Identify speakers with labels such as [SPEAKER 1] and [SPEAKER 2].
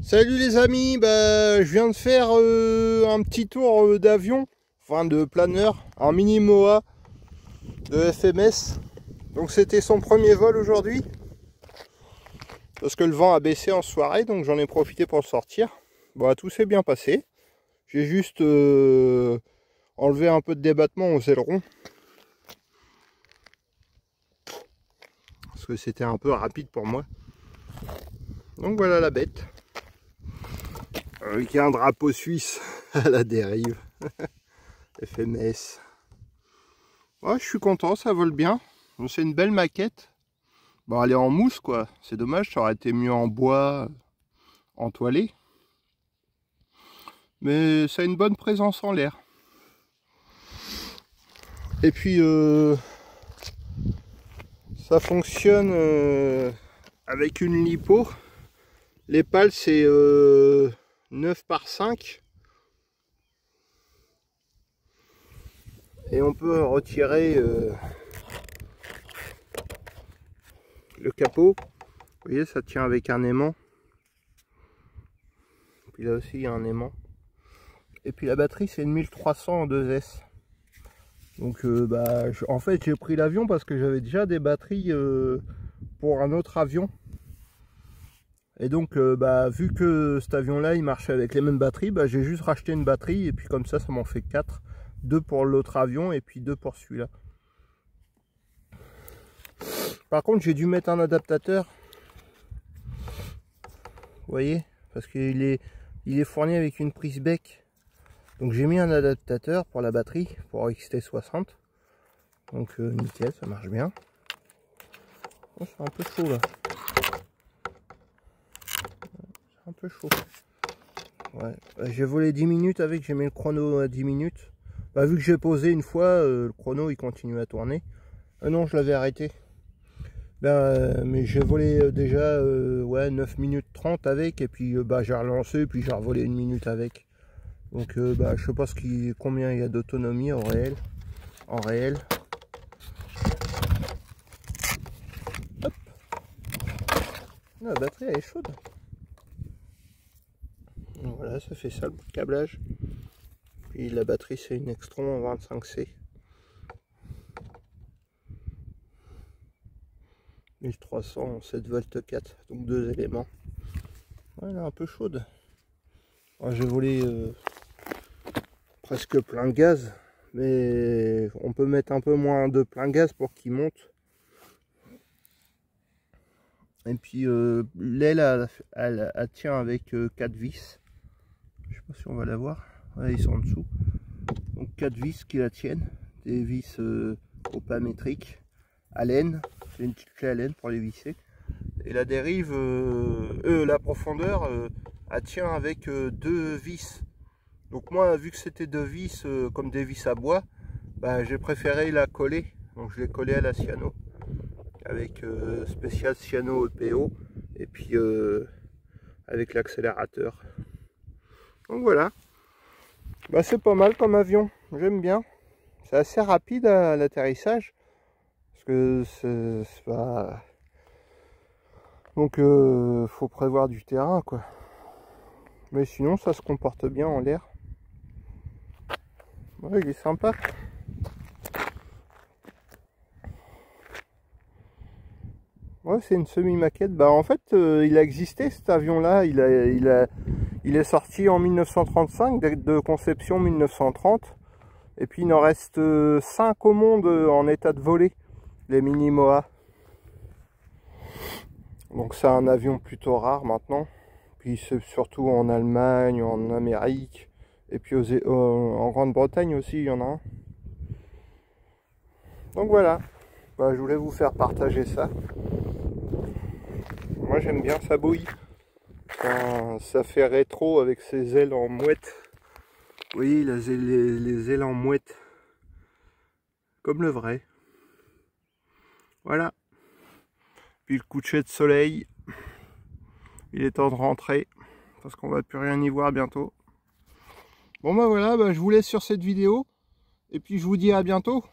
[SPEAKER 1] Salut les amis, je viens de faire un petit tour d'avion, enfin de planeur, en mini MOA de FMS. Donc c'était son premier vol aujourd'hui, parce que le vent a baissé en soirée, donc j'en ai profité pour le sortir. Bon, tout s'est bien passé. J'ai juste enlevé un peu de débattement aux ailerons, parce que c'était un peu rapide pour moi. Donc voilà la bête. Avec un drapeau suisse à la dérive. FMS. Ouais, je suis content, ça vole bien. C'est une belle maquette. Bon, elle est en mousse quoi. C'est dommage, ça aurait été mieux en bois, entoilé. Mais ça a une bonne présence en l'air. Et puis ça fonctionne avec une lipo. Les pales c'est 9 par 5. Et on peut retirer le capot. Vous voyez, ça tient avec un aimant. Puis là aussi il y a un aimant. Et puis la batterie c'est une 1300 en 2S. Donc en fait j'ai pris l'avion parce que j'avais déjà des batteries pour un autre avion. Et donc vu que cet avion là il marchait avec les mêmes batteries, j'ai juste racheté une batterie et puis comme ça m'en fait 4. 2 pour l'autre avion et puis 2 pour celui-là. Par contre j'ai dû mettre un adaptateur. Vous voyez, parce qu'il est fourni avec une prise bec. Donc j'ai mis un adaptateur pour la batterie, pour XT60. Donc nickel, ça marche bien. Oh, c'est un peu chaud là. C'est un peu chaud. Ouais. J'ai volé 10 minutes avec, j'ai mis le chrono à 10 minutes. Vu que j'ai posé une fois, le chrono il continue à tourner. Non, je l'avais arrêté. Mais j'ai volé déjà 9 minutes 30 avec, et puis j'ai relancé, puis j'ai revolé 1 minute avec. Donc je sais pas combien il y a d'autonomie en réel. Hop. La batterie elle est chaude. Donc, voilà, ça fait ça le bout de câblage. Puis la batterie c'est une Extron 25C. 1300 7V4, donc 2 éléments. Voilà, un peu chaude. J'ai volé presque plein gaz, mais on peut mettre un peu moins de plein gaz pour qu'il monte. Et puis l'aile elle tient avec 4 vis. Je sais pas si on va la voir. Ouais, ils sont en dessous. Donc 4 vis qui la tiennent, des vis opamétriques à laine. C'est une petite clé à laine pour les visser. Et la dérive, la profondeur, elle tient avec 2 vis. Donc moi, vu que c'était 2 vis comme des vis à bois, j'ai préféré la coller. Donc je l'ai collée à la cyano avec spécial cyano EPO et puis avec l'accélérateur. Donc voilà. C'est pas mal comme avion, j'aime bien. C'est assez rapide à l'atterrissage. Parce que c'est pas... Donc faut prévoir du terrain quoi. Mais sinon ça se comporte bien en l'air. Ouais, il est sympa. Ouais, c'est une semi-maquette. En fait il a existé cet avion là. Il est sorti en 1935, de conception 1930. Et puis il en reste 5 au monde en état de voler. Les mini MOA. Donc c'est un avion plutôt rare maintenant. Puis c'est surtout en Allemagne, en Amérique. Et puis en Grande-Bretagne aussi il y en a un. Donc voilà. Je voulais vous faire partager ça. Moi j'aime bien, ça bouille. Ça fait rétro avec ses ailes en mouette. Vous voyez les ailes en mouette. Comme le vrai. Voilà. Puis le coucher de soleil. Il est temps de rentrer. Parce qu'on va plus rien y voir bientôt. Bon voilà, je vous laisse sur cette vidéo. Et puis je vous dis à bientôt.